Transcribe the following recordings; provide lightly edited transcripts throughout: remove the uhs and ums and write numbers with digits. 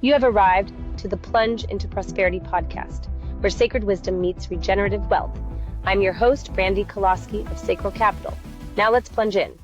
You have arrived to the Plunge into Prosperity podcast, where sacred wisdom meets regenerative wealth. I'm your host, Brandy Koloski of Sacral Capital. Now let's plunge in.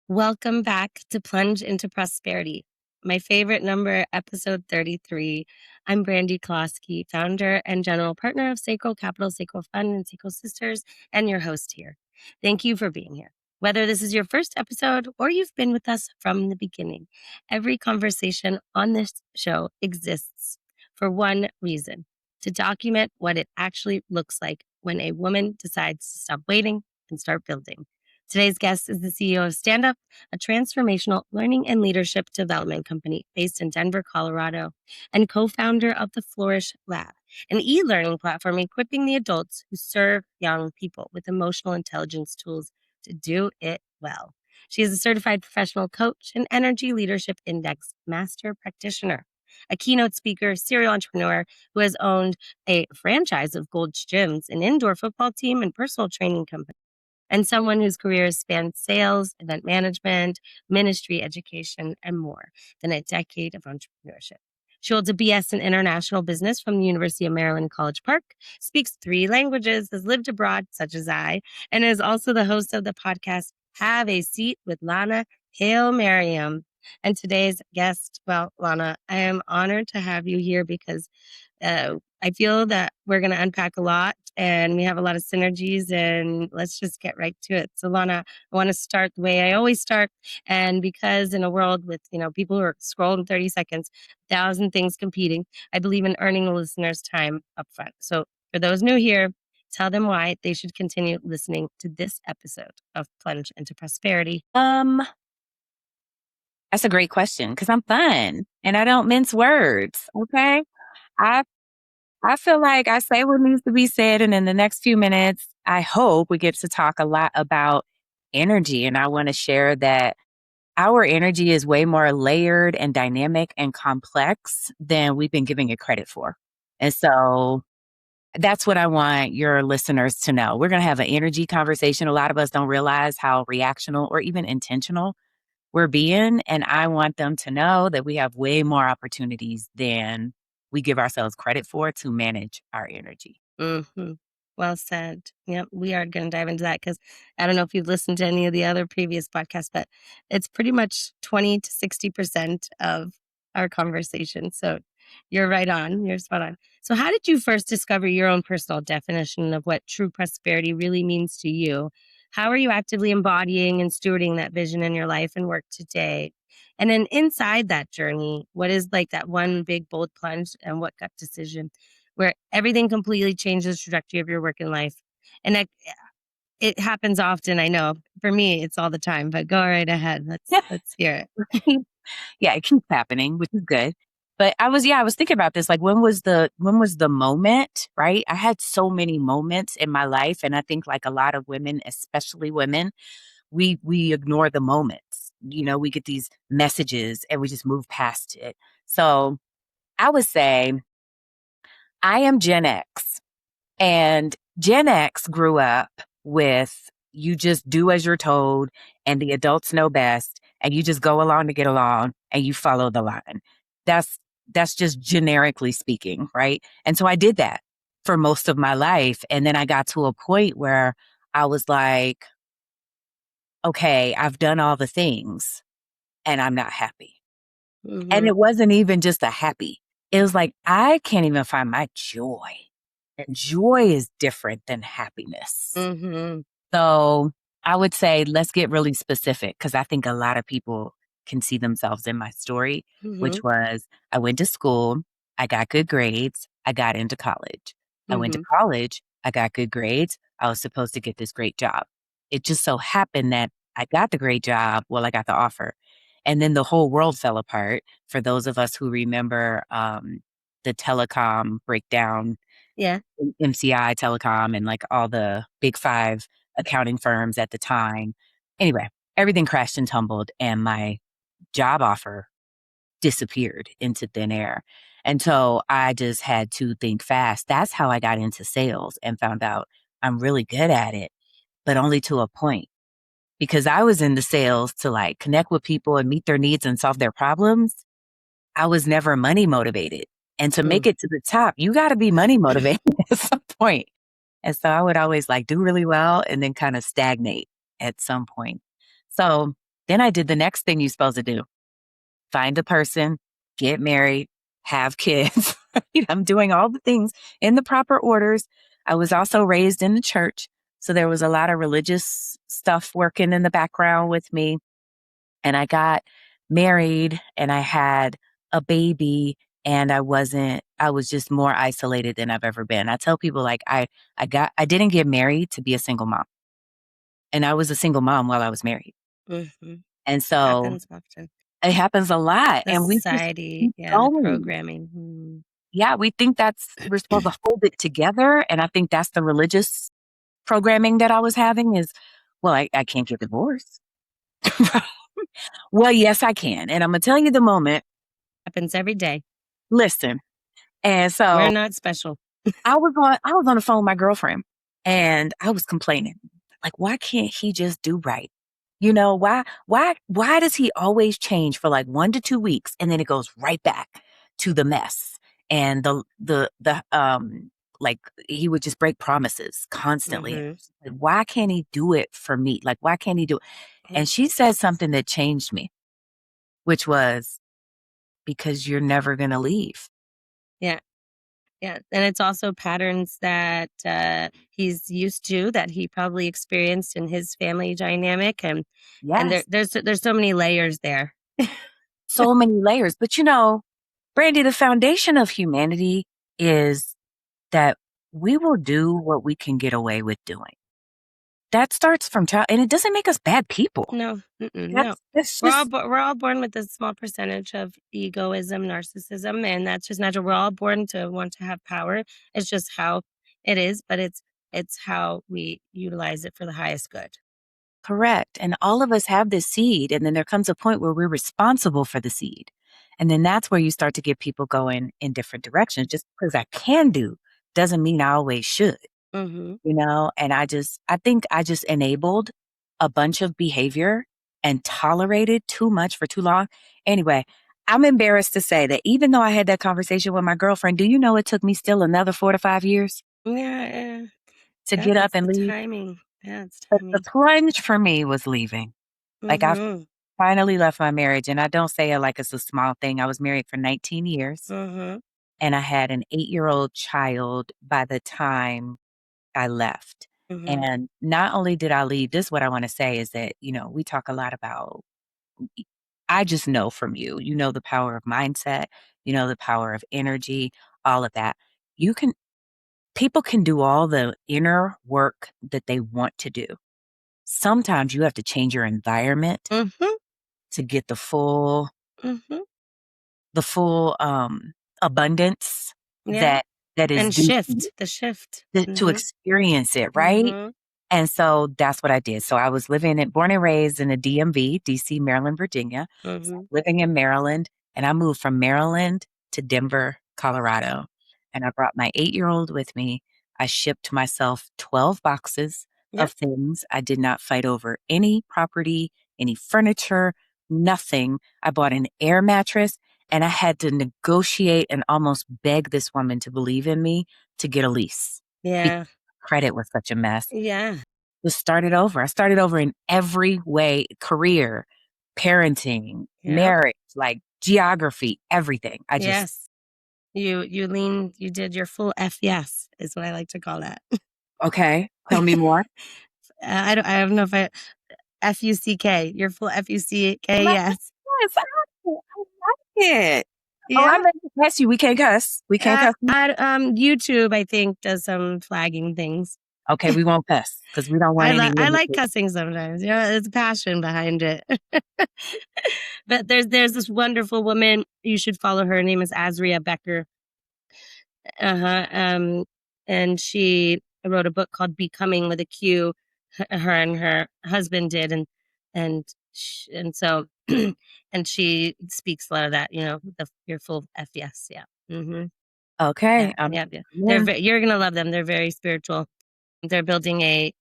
Welcome back to Plunge into Prosperity. My favorite number, episode 33. I'm Brandy Koloski, founder and general partner of Sacral Capital, Sacral Fund, and Sacral Sisters, and your host here. Thank you for being here. Whether this is your first episode or you've been with us from the beginning, every conversation on this show exists for one reason: to document what it actually looks like when a woman decides to stop waiting and start building. Today's guest is the CEO of StandUP, a transformational learning and leadership development company based in Denver, Colorado, and co-founder of the Flourish Lab, an e-learning platform equipping the adults who serve young people with emotional intelligence tools to do it well. She is a certified professional coach and energy leadership index master practitioner, a keynote speaker, serial entrepreneur who has owned a franchise of Gold's Gyms, an indoor football team, and personal training company, and someone whose career has spanned sales, event management, ministry, education, and more than a decade of entrepreneurship. She holds a BS in international business from the University of Maryland, College Park, speaks 3 languages, has lived abroad, such as I, and is also the host of the podcast Have a Seat with Lana Hailemariam. And today's guest, well, Lana, I am honored to have you here because I feel that we're going to unpack a lot and we have a lot of synergies, and let's just get right to it. So Lana, I want to start the way I always start. And because in a world with, people who are scrolling 30 seconds, 1,000 things competing, I believe in earning the listener's time up front. So for those new here, tell them why they should continue listening to this episode of Plunge into Prosperity. That's a great question because I'm fun and I don't mince words. Okay. I feel like I say what needs to be said, and in the next few minutes, I hope we get to talk a lot about energy. And I want to share that our energy is way more layered and dynamic and complex than we've been giving it credit for. And so that's what I want your listeners to know. We're going to have an energy conversation. A lot of us don't realize how reactional or even intentional we're being. And I want them to know that we have way more opportunities than we give ourselves credit for to manage our energy. Mm-hmm. Well said. Yep, we are going to dive into that because I don't know if you've listened to any of the other previous podcasts, but it's pretty much 20 to 60% of our conversation. So you're right on. You're spot on. So how did you first discover your own personal definition of what true prosperity really means to you? How are you actively embodying and stewarding that vision in your life and work today? And then inside that journey, what is like that one big bold plunge and what gut decision where everything completely changes the trajectory of your work and life? And it happens often, I know. For me, it's all the time, but go right ahead. Let's hear it. Yeah, it keeps happening, which is good. But I was thinking about this. Like, when was the moment, right? I had so many moments in my life. And I think like a lot of women, especially women, we ignore the moments. We get these messages and we just move past it. So I would say I am Gen X, and Gen X grew up with you just do as you're told and the adults know best and you just go along to get along and you follow the line. That's just generically speaking, right? And so I did that for most of my life. And then I got to a point where I was like, okay, I've done all the things and I'm not happy. Mm-hmm. And it wasn't even just a happy. It was like, I can't even find my joy. And joy is different than happiness. Mm-hmm. So I would say, let's get really specific because I think a lot of people can see themselves in my story, which was I went to school, I got good grades, I got into college. I went to college, I got good grades, I was supposed to get this great job. It just so happened that I got the great job. Well, I got the offer. And then the whole world fell apart. For those of us who remember the telecom breakdown, Yeah, MCI Telecom and like all the big 5 accounting firms at the time. Anyway, everything crashed and tumbled and my job offer disappeared into thin air. And so I just had to think fast. That's how I got into sales and found out I'm really good at it, but only to a point. Because I was into sales to like connect with people and meet their needs and solve their problems. I was never money motivated. And to make Mm. it to the top, you got to be money motivated at some point. And so I would always like do really well and then kind of stagnate at some point. So then I did the next thing you're supposed to do: find a person, get married, have kids. I'm doing all the things in the proper orders. I was also raised in the church. So there was a lot of religious stuff working in the background with me. And I got married and I had a baby, and I was just more isolated than I've ever been. I tell people like I didn't get married to be a single mom. And I was a single mom while I was married. Mhm. And so Happens often. it happens a lot, The and we just society, keep yeah, the going. programming. Mm. Yeah, we think we're supposed to hold it together, and I think that's the religious programming that I was having is, well, I can't get divorced. Well, yes, I can, and Imma tell you the moment. Happens every day. Listen, and We're so not special. I was on the phone with my girlfriend, and I was complaining, like, "Why can't he just do right? You know, why does he always change for, like, 1 to 2 weeks, and then it goes right back to the mess?" And like, he would just break promises constantly. And I Mhm. was like, "Why can't he do it for me? Like, why can't he do it?" Mm. And she said something that changed me, which was, "Because you're never gonna leave." Yeah, yeah, and it's also patterns that, he's used to, that he probably experienced in his family dynamic, and Yes. there's so many layers there. So many layers. But, Brandy, the foundation of humanity is that we will do what we can get away with doing. That starts from child, and it doesn't make us bad people. No, mm-mm, no. That's just We're all born with a small percentage of egoism, narcissism, and that's just natural. We're all born to want to have power. It's just how it is, but it's how we utilize it for the highest good. correct. And all of us have this seed, and then there comes a point where we're responsible for the seed. And then that's where you start to get people going in different directions. Just because I can do doesn't mean I always should. Mhm. And I think I just enabled a bunch of behavior and tolerated too much for too long. Anyway, I'm embarrassed to say that even though I had that conversation with my girlfriend, do you know it took me still another 4 to 5 years Yeah, yeah. to Yep, get up it's and the leave? timing. Yeah, it's But the timing. plunge for me was leaving. Like, I Mhm. finally left my marriage, and I don't say it like it's a small thing. I was married for 19 years, Mhm. and I had an 8-year-old child by the time I left. Mhm. And not only did I leave, this is what I wanna say is that, we talk a lot about I just know from you, the power of mindset, the power of energy, all of that. You can People can do all the inner work that they want to do. Sometimes you have to change your environment Mhm. to get Mhm. the full, abundance Yeah. that is And due to you, the shift. to Mhm. experience it, right? Mhm. And so that's what I did. So I was born and raised in the DMV, DC, Maryland, Virginia. So Mhm. living in Maryland, and I moved from Maryland to Denver, Colorado. And I brought my 8-year-old with me. I shipped myself 12 boxes Yep. of things. I did not fight over any property, any furniture, nothing. I bought an air mattress, and I had to negotiate and almost beg this woman to believe in me to get a lease because Yeah. credit was such a mess. Yeah. Just started over. I started over in every way: career, parenting, Yep. marriage, like geography, everything. I just Yes. You did your full F yes, is what I like to call that. okay, tell me more. I don't know if I Fuck, your full Oh Fuck, my yes. goodness, I like it. Oh, Yeah. I'm gonna cuss you. We can't cuss. We can't cuss. YouTube, I think, does some flagging things. Okay, we won't cuss because we don't want any I like limited. cussing sometimes, there's a passion behind it. But there's this wonderful woman, you should follow her name is Azria Becker. Uh-huh, and she wrote a book called Becoming with a Q. Her and her husband did, and so and she speaks a lot of that, your full F yes, yeah. Mhm. Yeah, Okay, yeah, yeah. I'm in. You're gonna love them. They're very spiritual. They're building a,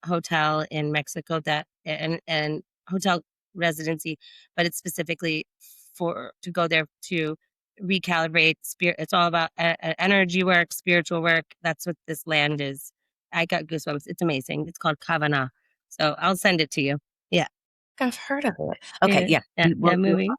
hotel in Mexico, that and hotel residency, but it's specifically to go there to recalibrate spirit. It's all about energy work, spiritual work. That's what this land is. I got goosebumps. It's amazing. It's called Kavana. So I'll send it to you. Yeah. I've heard of it. Okay, Yeah. yeah. Yeah. Yeah. We'll Moving.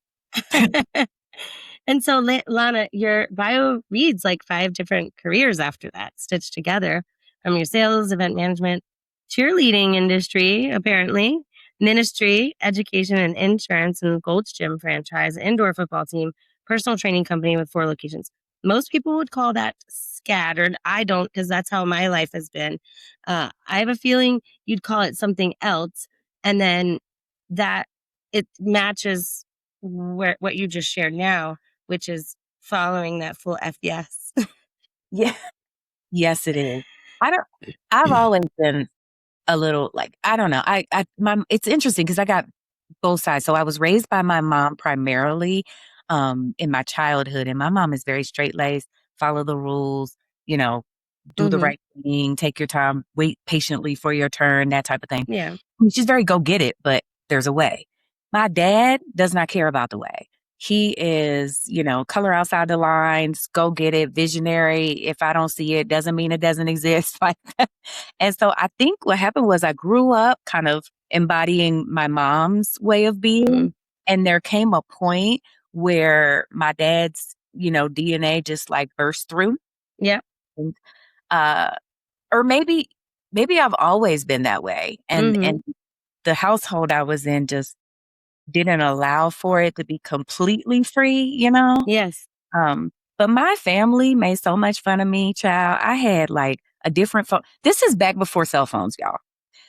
And so, Lana, your bio reads like 5 different careers after that, stitched together from your sales, event management, cheerleading industry, apparently, ministry, education and insurance, and Gold's Gym franchise, indoor football team, personal training company with 4 locations. Most people would call that scattered. I don't, because that's how my life has been. I have a feeling you'd call it something else. And then that it matches what you just shared now, which is following that full FDS. Yeah. Yes, it is. I don't I've always been a little like, I don't know. It's interesting because I got both sides. So I was raised by my mom primarily in my childhood, and my mom is very straight laced, follow the rules, you know, do the Hmm. right thing, take your time, wait patiently for your turn, that type of thing. Yeah. She's very go get it, but there's a way. My dad does not care about the way. He is, color outside the lines, go get it, visionary. If I don't see it, doesn't mean it doesn't exist. Like that. And so I think what happened was I grew up kind of embodying my mom's way of being. Mm. And there came a point where my dad's, DNA just like burst through. Yeah. And, uh, or maybe I've always been that way. And Hmm. and the household I was in just didn't allow for it to be completely free, Yes. Um, but my family made so much fun of me, child. I had like a different phone. This is back before cell phones, y'all.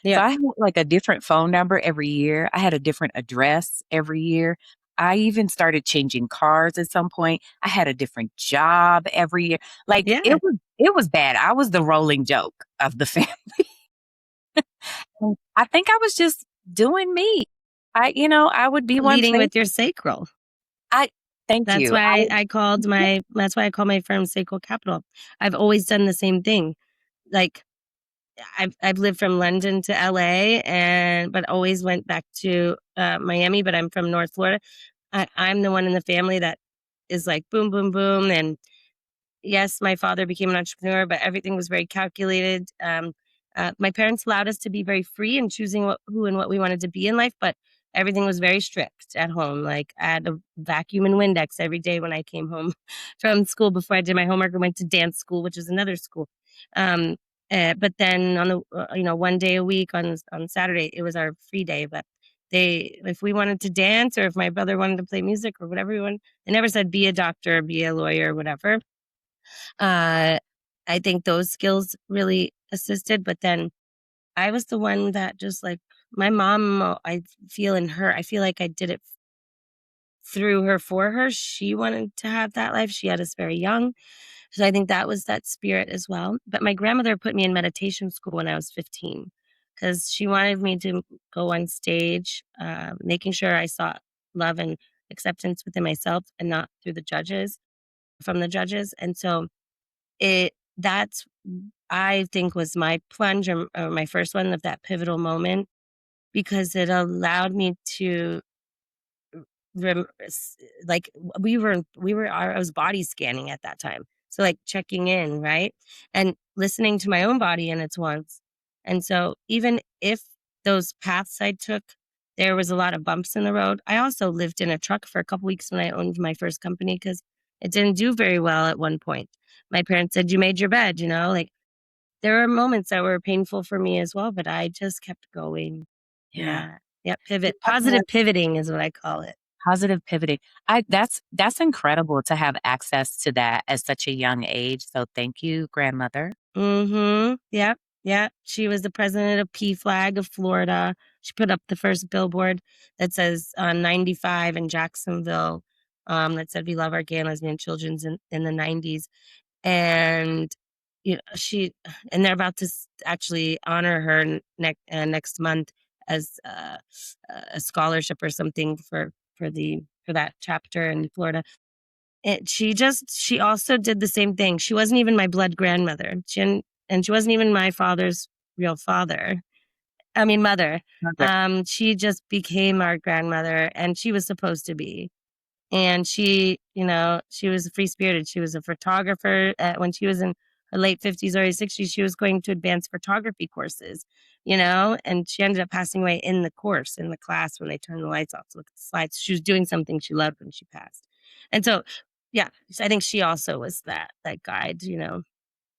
So Yeah. I had like a different phone number every year. I had a different address every year. I even started changing cars at some point. I had a different job every year. Like Yeah. it was bad. I was the rolling joke of the family. I think I was just doing me. I would be one Leading place. with your sacral. I Thank That's you. why that's why I call my firm Sacral Capital. I've always done the same thing. Like I've lived from London to LA but always went back to Miami, but I'm from North Florida. I'm the one in the family that is like boom, boom, boom. And yes, my father became an entrepreneur, but everything was very calculated. My parents allowed us to be very free in choosing who and what we wanted to be in life, but everything was very strict at home. Like I had a vacuum and Windex every day when I came home from school before I did my homework. I went to dance school, which is another school. Um, but then on the one day a week on Saturday, it was our free day. But if we wanted to dance or if my brother wanted to play music or whatever we wanted, they never said be a doctor, be a lawyer, or whatever. uh, I think those skills really assisted, but then I was the one that just like my mom, I feel like I did it through her for her. She wanted to have that life. She had us very young. So I think that was that spirit as well. But my grandmother put me in meditation school when I was 15 because she wanted me to go on stage, making sure I saw love and acceptance within myself and not through from the judges. And so that's I think was my plunge or my first one of that pivotal moment because it allowed me to like I was body scanning at that time. So like checking in, right? And listening to my own body in its wants. And so even if those paths I took, there was a lot of bumps in the road. I also lived in a truck for a couple weeks when I owned my first company because it didn't do very well at one point. My parents said, "You made your bed," like there were moments that were painful for me as well, but I just kept going. Yeah. Yeah, See, pivot. I've had Positive pivoting is what I call it. positive pivoting. That's incredible to have access to that at such a young age. So thank you, grandmother. Mhm. Yep. Yep. She was the president of PFLAG of Florida. She put up the first billboard that says on 95 in Jacksonville, that said we love our gay and lesbian children's in the 90s. And she and they're about to actually honor her next month as a scholarship or something for that chapter in Florida. She also did the same thing. She wasn't even my blood grandmother. And she wasn't even my father's real father. I mean, mother. Mother. She just became our grandmother, and she was supposed to be. And she was free spirited. She was a photographer. When she was in her late 50s, early 60s, she was going to advanced photography courses, and she ended up passing away in the course, in the class, when they turned the lights off to look at the slides. She was doing something she loved when she passed. And so, yeah, I think she also was that guide.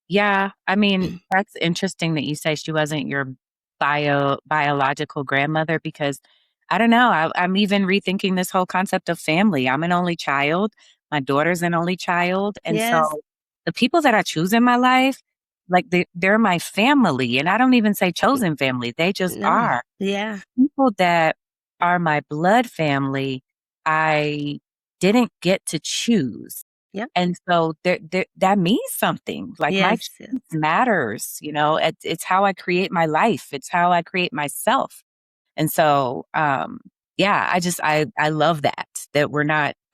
Yeah, I mean, that's interesting that you say she wasn't your biological grandmother because I don't know, I'm even rethinking this whole concept of family. I'm an only child. My daughter's an only child, and Yes. so the people that I choose in my life, like they're my family, and I don't even say chosen family. They just No. are. Yeah. People that are my blood family, I didn't get to choose. Yep. And so that means something. Like my Yes. Yes. choice matters, it's how I create my life. It's how I create myself. And so, yeah, I love that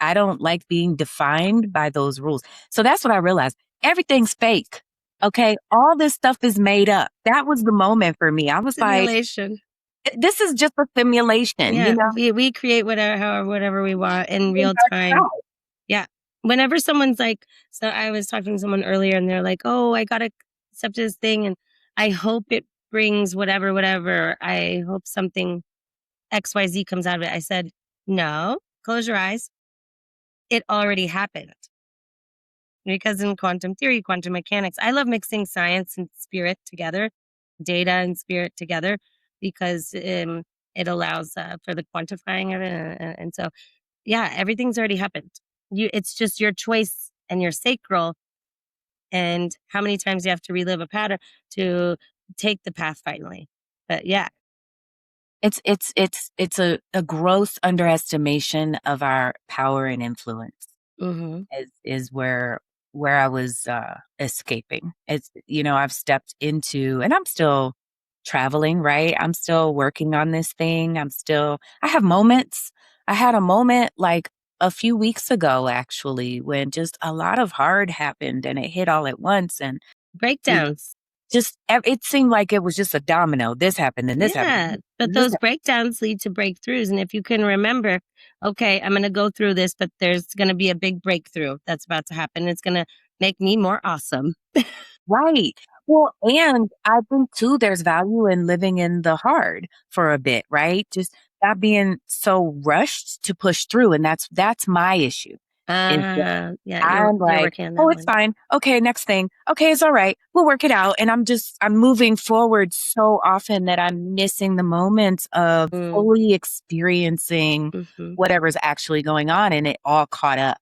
I don't like being defined by those rules. So that's what I realized. Everything's fake. Okay. All this stuff is made up. That was the moment for me. I was like, Simulation. this is just a simulation, Yeah. We create whatever we want in real time. Ourselves. Yeah. Whenever someone's like, so I was talking to someone earlier and they're like, oh, I got to accept this thing and I hope it brings whatever, whatever. I hope something XYZ comes out of it. I said, no, close your eyes. It already happened. Because in quantum theory, quantum mechanics, I love mixing science and spirit together, data and spirit together, because it allows for the quantifying of it. And so, yeah, everything's already happened. It's just your choice and your sacral, and how many times you have to relive a pattern to take the path finally. But yeah. It's a gross underestimation of our power and influence. Mm-hmm. Is where I was escaping. It's I've stepped into, and I'm still traveling, right? I'm still working on this thing. I have moments. I had a moment like a few weeks ago actually when just a lot of hard happened and it hit all at once and you Breakdowns. it seemed like it was just a domino. This happened and this happened Yeah, but and this those breakdowns lead to breakthroughs, and if you can remember, okay, I'm gonna go through this, but there's gonna be a big breakthrough that's about to happen. It's gonna make me more awesome. Right. Well, and I think too, there's value in living in the hard for a bit, right? Just not being so rushed to push through. And that's my issue. Is that Yeah, I'm you're like, working on oh, that it's one. fine. Okay, next thing. Okay, it's all right. We'll work it out. And I'm moving forward so often that I'm missing the moments of Mm, fully experiencing mhm. whatever's actually going on. And it all caught up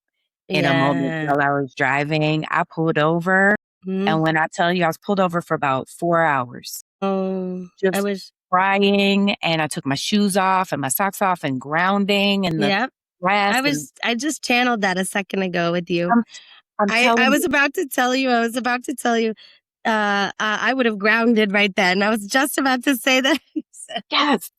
in a moment Yeah. while I was driving. I pulled over Mhm. and when I tell you I was pulled over for about 4 hours, Oh, I just was crying, and I took my shoes off and my socks off and grounding and the yep. grass, and I just channeled that a second ago with you. I'm I'm I telling was you, about to tell you, I would have grounded right then. I was just about to say that. yes,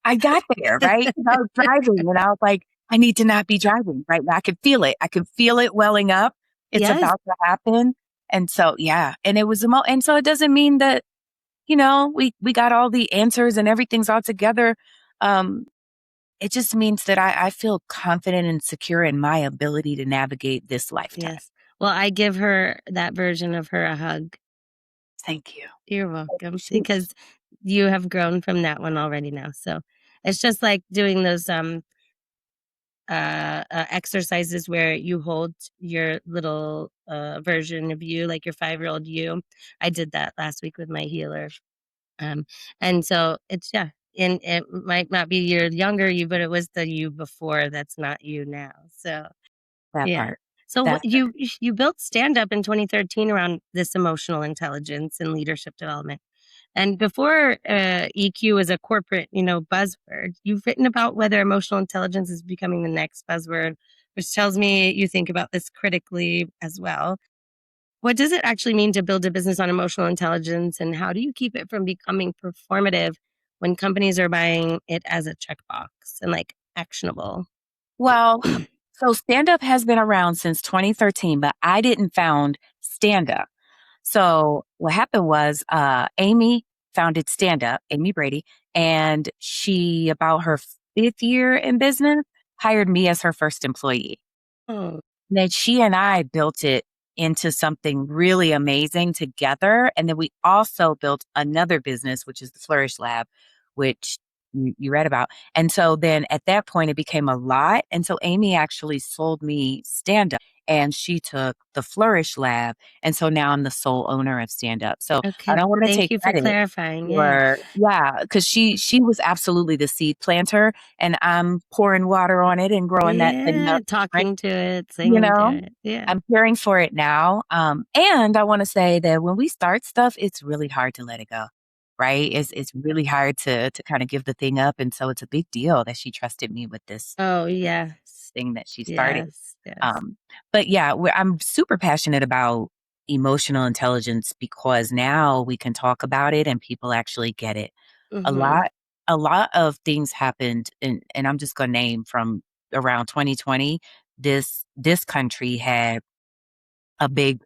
I got there, right? 'Cause I was driving and I was like, "I need to not be driving right now." I could feel it. I could feel it welling up. It's Yes, about to happen. And so, yeah, and it was and so it doesn't mean that, we got all the answers and everything's all together. Um, It just means that I feel confident and secure in my ability to navigate this lifetime. yes. Well, I give her that version of her a hug. Thank you. You're I welcome, appreciate you. because you have grown from that one already now. So it's just like doing those exercises where you hold your little version of you, like your 5-year-old you. I did that last week with my healer. Um, and so it's yeah, and it might not be your younger you, but it was the you before that's not you now. So That yeah. part. So That what you built stand up in 2013 around this emotional intelligence and leadership development. And before EQ was a corporate, buzzword, you've written about whether emotional intelligence is becoming the next buzzword, which tells me you think about this critically as well. What does it actually mean to build a business on emotional intelligence, and how do you keep it from becoming performative when companies are buying it as a checkbox and like actionable? well, so stand up has been around since 2013, but I didn't found stand up. So what happened was Amy founded stand up, Amy Brady, and she about her 5th year in business hired me as her first employee. Oh, Then she and I built it into something really amazing together. And then we also built another business, which is the Flourish Lab, which you read about. And so then at that point, it became a lot. And so Amy actually sold me StandUp and she took the Flourish Lab. And so now I'm the sole owner of StandUp. So I okay. don't want to Thank take you for credit clarifying. Yeah. for, yeah, because she was absolutely the seed planter and I'm pouring water on it and growing that thing Yeah. up. Talking to it, You singing to know, it. Yeah. I'm caring for it now. And I want to say that when we start stuff, it's really hard to let it go, right? It's really hard to kind of give the thing up, and so it's a big deal that she trusted me with this Oh, yes. thing that she started. Yes. Yes. Um, but yeah, I'm super passionate about emotional intelligence because now we can talk about it and people actually get it. A Mm-hmm. lot, a lot of things happened, and I'm just gonna name from around 2020. This country had a big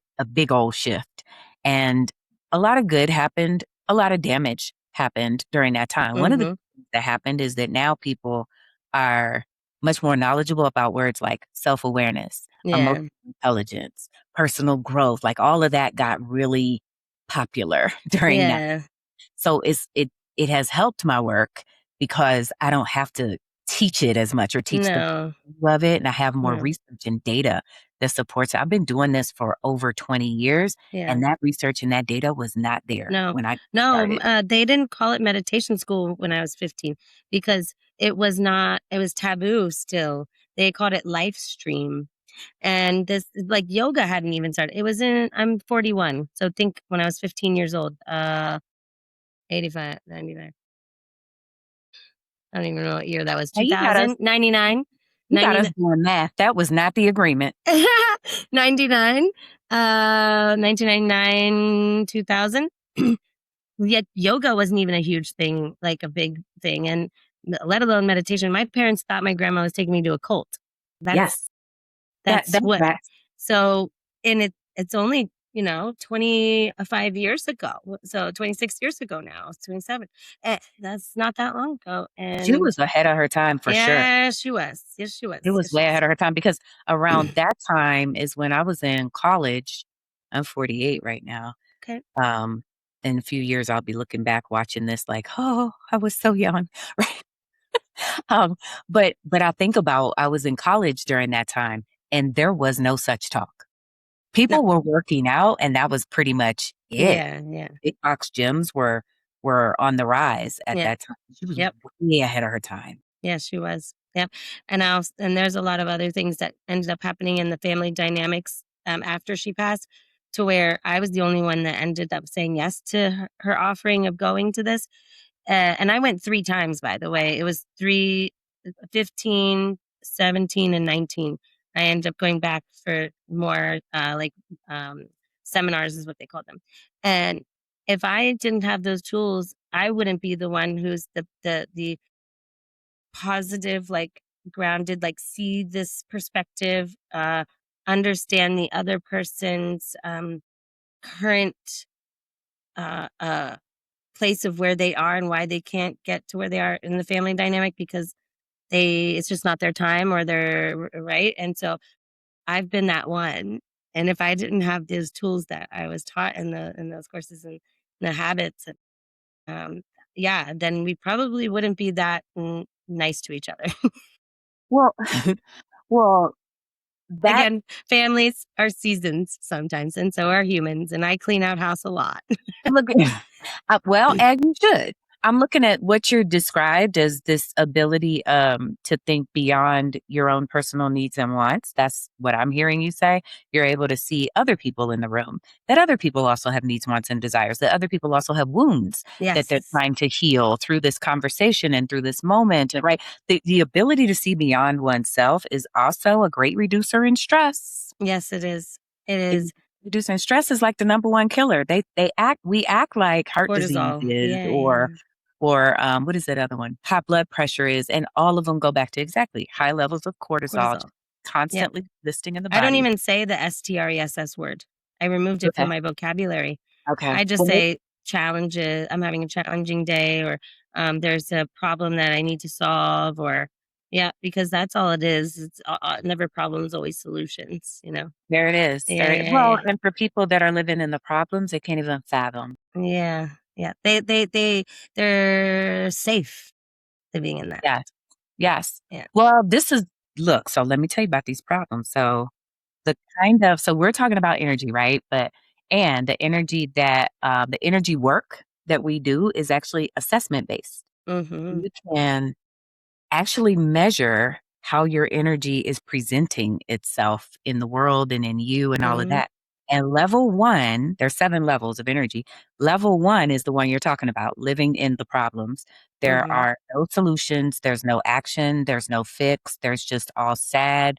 old shift. And a lot of good happened, a lot of damage happened during that time. One of the Mm-hmm. things that happened is that now people are much more knowledgeable about words like self-awareness, emotional Yeah. intelligence, personal growth, like all of that got really popular during that. Yeah. So it has helped my work because I don't have to teach it as much or teach the No. of it, and I have more No. research and data that supports it. I've been doing this for over 20 years, Yeah. and that research and that data was not there No. when I No. started. They didn't call it meditation school when I was 15 because it was not, it was taboo still. They called it life stream. And this, like, yoga hadn't even started. It was in, I'm 41. So think when I was 15 years old, 85, 95. I don't even know what year that was. Now 2000, 99, you got 90, us doing math. That was not the agreement. 99, 1999, 2000. Yet yoga wasn't even a huge thing, like a big thing. And let alone meditation. My parents thought my grandma was taking me to a cult. Yes. That's, that's what, That so, and it's only, 25 years ago. So 26 years ago now. It's 27. That's not that long ago. she And was ahead of her time for sure. yeah, she was. Yes, she was. It was Yes, she way was. ahead of her time because around that time is when I was in college. I'm 48 right now. Okay. Um, in a few years, I'll be looking back watching this like, "Oh, I was so young." Right? Um, but I think about I was in college during that time, and there was no such talk. No. People were working out, and that was pretty much it. Yeah, yeah, Big box gyms were on the rise at yeah. that time. She was Yep. way ahead of her time. Yeah, she was. Yep. And there's a lot of other things that ended up happening in the family dynamics after she passed, to where I was the only one that ended up saying yes to her offering of going to this. And I went 3 times, by the way. It was 3, 15, 17, and 19. I ended up going back for more, um, seminars is what they call them. And if I didn't have those tools, I wouldn't be the one who's the positive, like, grounded, like, see this perspective, understand the other person's, current, uh, uh place of where they are and why they can't get to where they are in the family dynamic because it's just not their time or they're right. And so I've been that one. And if I didn't have those tools that I was taught in those courses and the habits, um, yeah, then we probably wouldn't be that nice to each other. Well, well, that Again, families are seasons sometimes, and so are humans. And I clean out house a lot. look well, as you should. I'm looking at what you're described as this ability to think beyond your own personal needs and wants. That's what I'm hearing you say. You're able to see other people in the room, that other people also have needs, wants, and desires, that other people also have wounds that they're Yes, trying to heal through this conversation and through this moment. And right, the ability to see beyond oneself is also a great reducer in stress. yes, it is. It It is reducing stress is like the number one killer. We act like heart disease cortisol. is Yeah, yeah. or what is that other one? High blood pressure is, and all of them go back to exactly high levels of cortisol Cortisol. just Yep. constantly listing in the I don't body. even say the STRESS word. I removed it from Okay. my vocabulary. Okay. I just Well, say challenges. I'm having a challenging day, or there's a problem that I need to solve, or Yeah, because that's all it is. It's never problems, always solutions, you know? There it is. Yeah, There, yeah, well, yeah. and for people that are living in the problems, they can't even fathom. Yeah, yeah. They're safe living in that. Yes. Yes. Yeah. Well, this is look, so let me tell you about these problems. So so we're talking about energy, right? But and the energy work that we do is actually assessment based. Mhm. You can actually measure how your energy is presenting itself in the world and in you and all of Mhm. that. And level one, there's 7 levels of energy. Level one is the one you're talking about, living in the problems. There Mhm. are no solutions, there's no action, there's no fix, there's just all sad,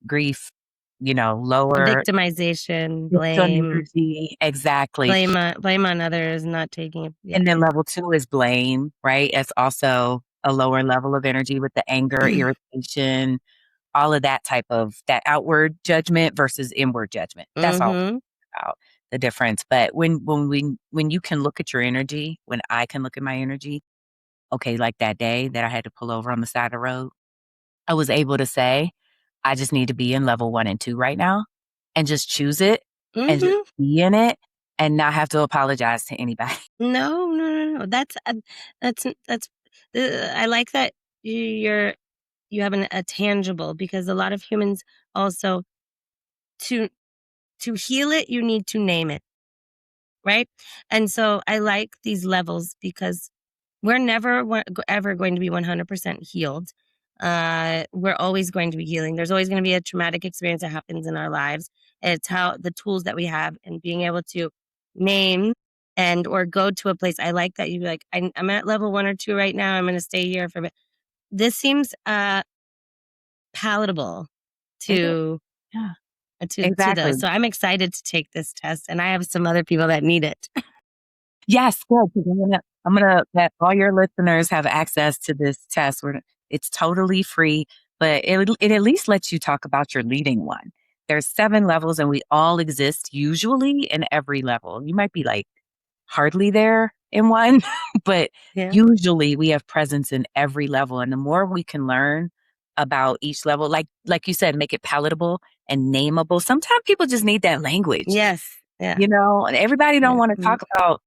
grief, lower Victimization, victim blame, energy. Exactly. blame on others, not taking it. Yeah. And then level 2 is blame, right? It's also a lower level of energy with the anger, irritation, all of that outward judgment versus inward judgment. That's all Mhm. about the difference. But when you can look at your energy, when I can look at my energy, okay, like that day that I had to pull over on the side of the road, I was able to say, I just need to be in level 1 and 2 right now and just choose it and just Mhm. be in it and not have to apologize to anybody. No, no, no, no. That's I like that you have a tangible, because a lot of humans also, to heal it, you need to name it, right? And so I like these levels because we're never ever going to be 100% healed. We're always going to be healing. There's always going to be a traumatic experience that happens in our lives. It's how the tools that we have and being able to name and or go to a place. I like that you be like, I'm at level 1 or 2 right now. I'm going to stay here for a bit. This seems palatable It is. to Yeah, to exactly. those. So I'm excited to take this test, and I have some other people that need it. Yes, good, 'cause I'm gonna let all your listeners have access to this test where it's totally free, but it at least lets you talk about your leading one. There's 7 levels, and we all exist usually in every level. You might be, like, hardly there in one, but Yeah. usually we have presence in every level, and the more we can learn about each level, like you said, make it palatable and nameable. Sometimes people just need that language, Yes. Yeah. and everybody don't Yeah. wanna talk about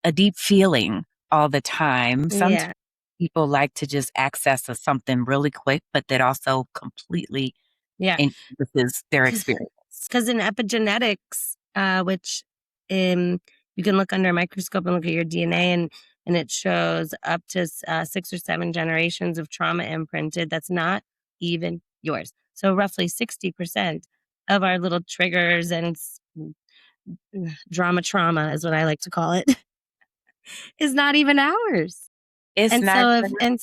a deep feeling all the time. Sometimes Yeah. people like to just access something really quick, but that also completely Yeah. encompasses their experience. Because in epigenetics, which you can look under a microscope and look at your DNA, and it shows up to 6 or 7 generations of trauma imprinted. That's not even yours. So roughly 60% of our little triggers and trauma is what I like to call it, is not even ours. It's not even And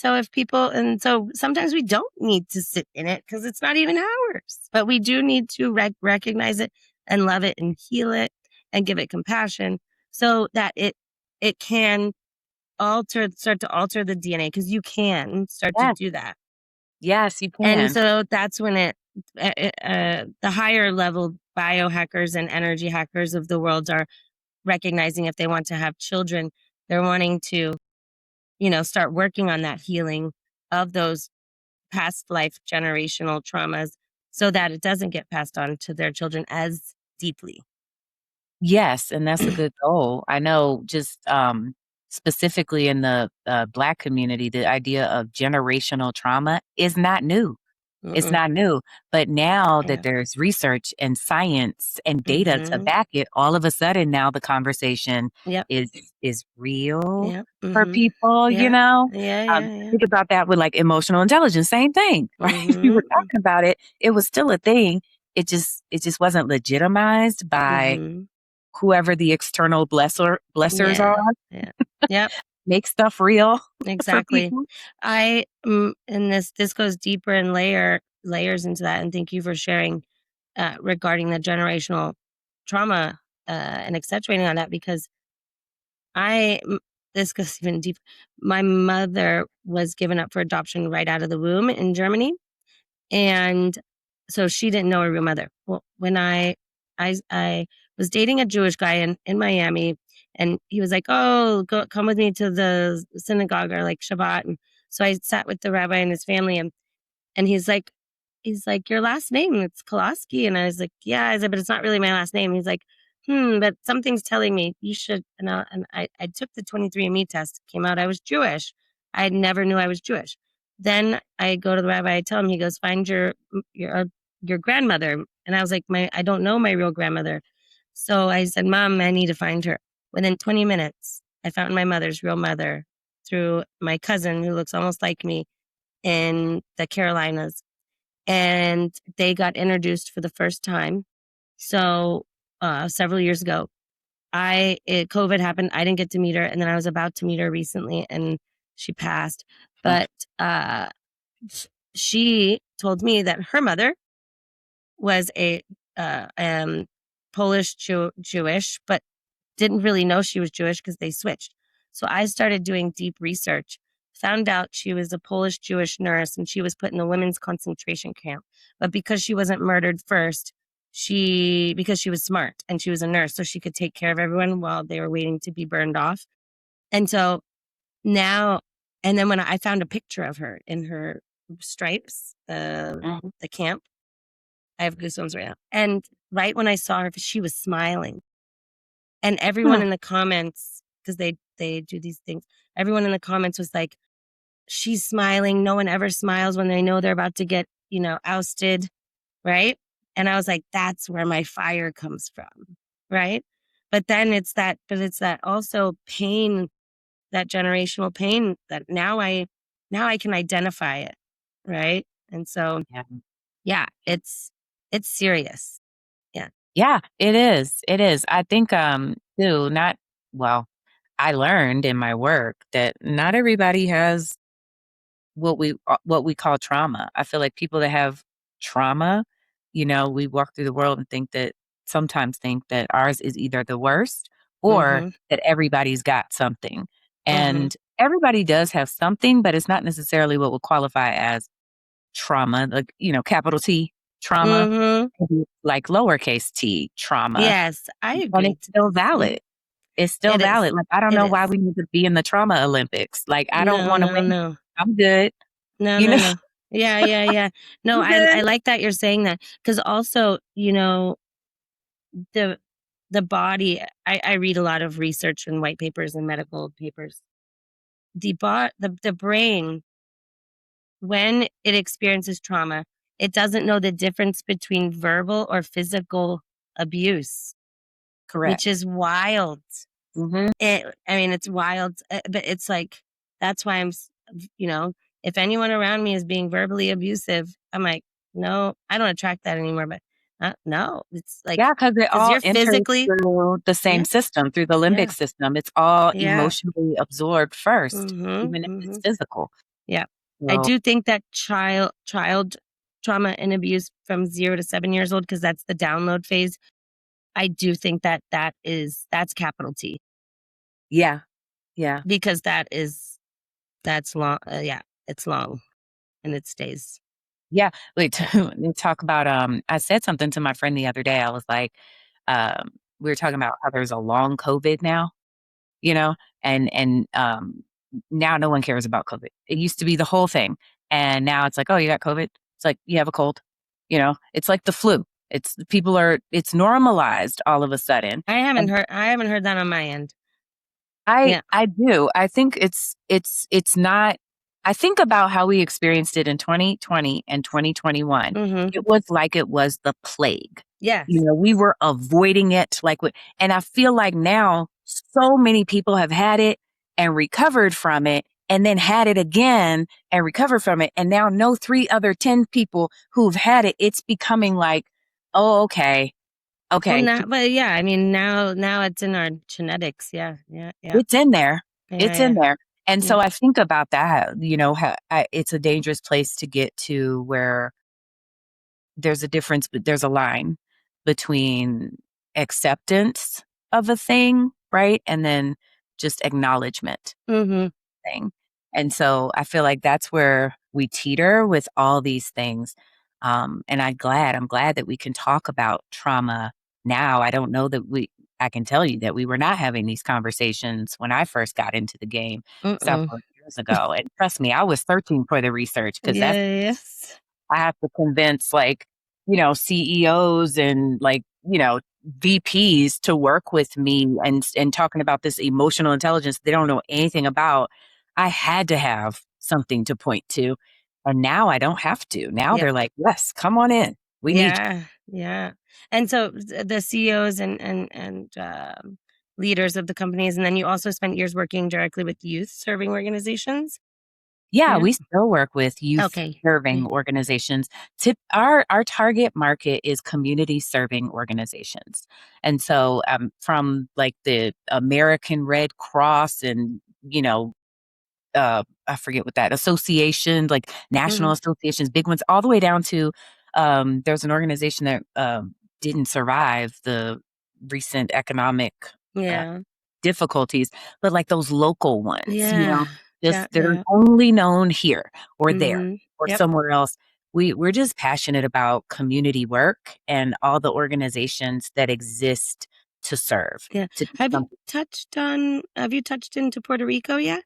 so sometimes we don't need to sit in it because it's not even ours, but we do need to recognize it and love it and heal it and give it compassion so that it can start to alter the DNA, because you can start to yes, do that. yes, you And can. so that's when the higher level biohackers and energy hackers of the world are recognizing, if they want to have children, they're wanting to, start working on that healing of those past life generational traumas so that it doesn't get passed on to their children as deeply. Yes, and that's a good goal. I know just, specifically in the, Black community, the idea of generational trauma is not new. It's Mm-mm. not new, but now that Yeah. there's research and science and data to Mhm. back it, all of a sudden now the conversation Yep. is real Yep. for Mhm. people, Yeah. Yeah, yeah, yeah. think about that with, like, emotional intelligence, same thing, right? We were Mhm. talking about it, it was still a thing, it just wasn't legitimized by Mhm. whoever the external blessers are, Yeah. Yeah. Yep. make stuff real for Exactly. people. And this goes deeper and layers into that. And thank you for sharing regarding the generational trauma and accentuating on that, because this goes even deeper. My mother was given up for adoption right out of the womb in Germany, and so she didn't know her real mother. Well, when I was dating a Jewish guy in Miami, and he was like, "Oh, come with me to the synagogue or like Shabbat." And so I sat with the rabbi and his family, And he's like, your last name, it's Koloski. And I was like, yeah. I said, but it's not really my last name. He's like, but something's telling me you should. I took the 23andMe test, came out I was Jewish. I never knew I was Jewish. Then I go to the rabbi, I tell him, he goes, find your grandmother. And I was like, I don't know my real grandmother. So I said, Mom, I need to find her. Within 20 minutes, I found my mother's real mother through my cousin who looks almost like me in the Carolinas. And they got introduced for the first time. So several years ago, COVID happened. I didn't get to meet her. And then I was about to meet her recently and she passed. But she told me that her mother was a Polish Jewish, but didn't really know she was Jewish because they switched. So I started doing deep research, found out she was a Polish Jewish nurse and she was put in a women's concentration camp. But because she wasn't murdered first, because she was smart and she was a nurse, so she could take care of everyone while they were waiting to be burned off. And so now, and then when I found a picture of her in her stripes, the camp, I have goosebumps right now. And right when I saw her, she was smiling. And everyone in the comments, because they do these things, everyone in the comments was like, she's smiling. No one ever smiles when they know they're about to get, ousted. Right. And I was like, that's where my fire comes from. Right. But then it's that also pain, that generational pain that now I can identify it. Right. And so, yeah, it's serious. Yeah. Yeah, it is. It is. I think, too, not well, I learned in my work that not everybody has what we call trauma. I feel like people that have trauma, we walk through the world and sometimes think that ours is either the worst or Mm-hmm. that everybody's got something. Mm-hmm. And everybody does have something, but it's not necessarily what would qualify as trauma, like, capital T trauma, Mm-hmm. maybe like lowercase t trauma, Yes, I and agree. it's still Mhm. valid. It's still It is. valid. Like, I don't It know why is. we need to be in the trauma Olympics. Like, I don't No, wanna no, win. no. I'm good, No, you no, know? no. Yeah, yeah, yeah. No, I'm good. I like that you're saying that because also, the the body. I read a lot of research and white papers and medical papers. The brain, when it experiences trauma, it doesn't know the difference between verbal or physical abuse, which Correct. is wild. Mhm. It's wild, but it's like, that's why you know, if anyone around me is being verbally abusive, I'm like, no, I don't attract that anymore. But no, it's like, Yeah, because it because all you're enters physically, through the same yeah, system, through the limbic yeah, system. It's all yeah, emotionally absorbed first, mm-hmm, even if it's mm-hmm, physical. yeah. I So, do think that child trauma and abuse from 0 to 7 years old, because that's the download phase. I do think that's capital T, yeah, yeah. because that's long. Yeah, it's long and it stays. Yeah, wait, Yeah. we talk about, I said something to my friend the other day. I was like, we were talking about how there's a long COVID now, you know, and now no one cares about COVID. It used to be the whole thing, and now it's like, "Oh, you got COVID?" It's like, "You have a cold." It's like the flu. It's normalized all of a sudden. I haven't heard that on my end. I Yeah. I do. I think it's not. I think about how we experienced it in 2020 and 2021. Mhm. It was like it was the plague. Yes. We were avoiding it and I feel like now so many people have had it and recovered from it and then had it again and recovered from it and now know 3 other 10 people who've had it. It's becoming like, "Oh, okay. Well, Okay. now, but yeah, now it's in our genetics. Yeah. Yeah. Yeah. It's in there. Yeah. It's in Yeah. there. And Yeah. so I think about that, how it's a dangerous place to get to where there's a line between acceptance of a thing, right? And then just acknowledgement Mhm. thing. And so I feel like that's where we teeter with all these things. And I'm glad that we can talk about trauma now. I don't know that I can tell you that we were not having these conversations when I first got into the game Mm-mm. several years ago. And trust me, I was searching for the research because that's Yes. I have to convince like, CEOs and like, VPs to work with me and talking about this emotional intelligence they don't know anything about. I had to have something to point to. And now I don't have to. Now Yeah. they're like, yes, come on in. We need you. Yeah. Yeah. And so the CEOs and leaders of the companies, and then you also spent years working directly with youth serving organizations. Yeah, Yeah. we still work with youth Okay. serving Yeah. organizations. Our target market is community serving organizations. And so from like the American Red Cross and, I forget what that association, like national Mhm. associations, big ones, all the way down to there's an organization that didn't survive the recent economic uh, Yeah. difficulties, but like those local ones, Yeah. Yeah. just they're Yeah. only known here or there Mhm. or Yep. somewhere else. We're just passionate about community work and all the organizations that exist to serve, Yeah. to do something. Have you touched into Puerto Rico yet?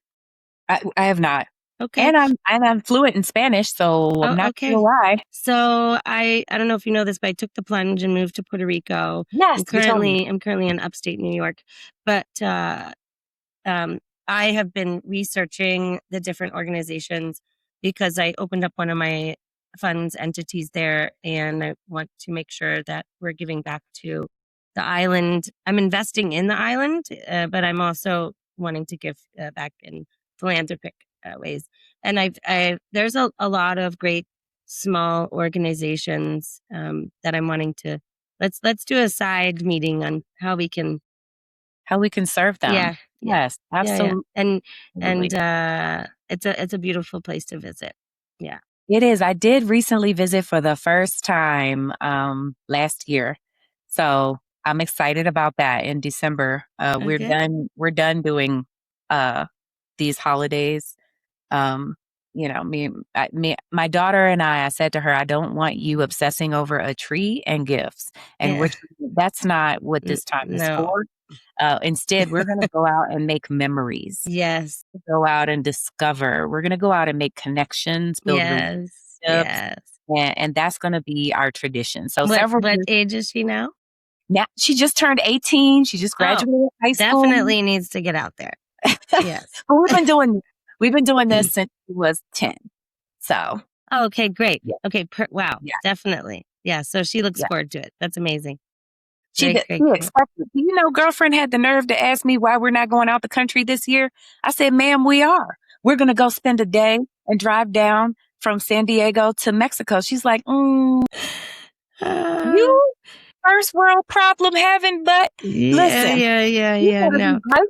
I have not. Okay. And I'm fluent in Spanish, so I'm Oh, not sure okay. why. So I don't know if you know this, but I took the plunge and moved to Puerto Rico. Yes, you told me. I'm currently in upstate New York, but um, I have been researching the different organizations because I opened up one of my funds entities there, and I want to make sure that we're giving back to the island. I'm investing in the island, but I'm also wanting to give back in philanthropic ways. And there's a lot of great small organizations that I'm wanting to let's do a side meeting on how we can. How we can serve them. Yeah, yeah. Yes, Yeah, yeah. And, absolutely. it's a beautiful place to visit. Yeah. It is. I did recently visit for the first time last year. So I'm excited about that in December. Okay. We're done doing uh these holidays. Um, my daughter and I said to her, I don't want you obsessing over a tree and gifts. And Yeah. that's not what this time is No. for. Instead, we're going to go out and make memories, Yes. go out and discover. We're going to go out and make connections, build Yes. relationships, Yes. and that's going to be our tradition. So What several what years age is she now? now, she just turned 18. She just Oh, graduated high school. definitely needs to get out there. Yes. But we've been doing this since she was 10. So Okay, great. yeah, Okay, wow, yeah, definitely. Yeah, so she looks yeah. forward to it. That's amazing. She Great, did, great, she great. expected. Girlfriend had the nerve to ask me why we're not going out the country this year. I said, ma'am, we are. We're going to go spend a day and drive down from San Diego to Mexico. She's like, Uh, you first world problem having, but yeah, listen, yeah, yeah, you yeah. better be No. great.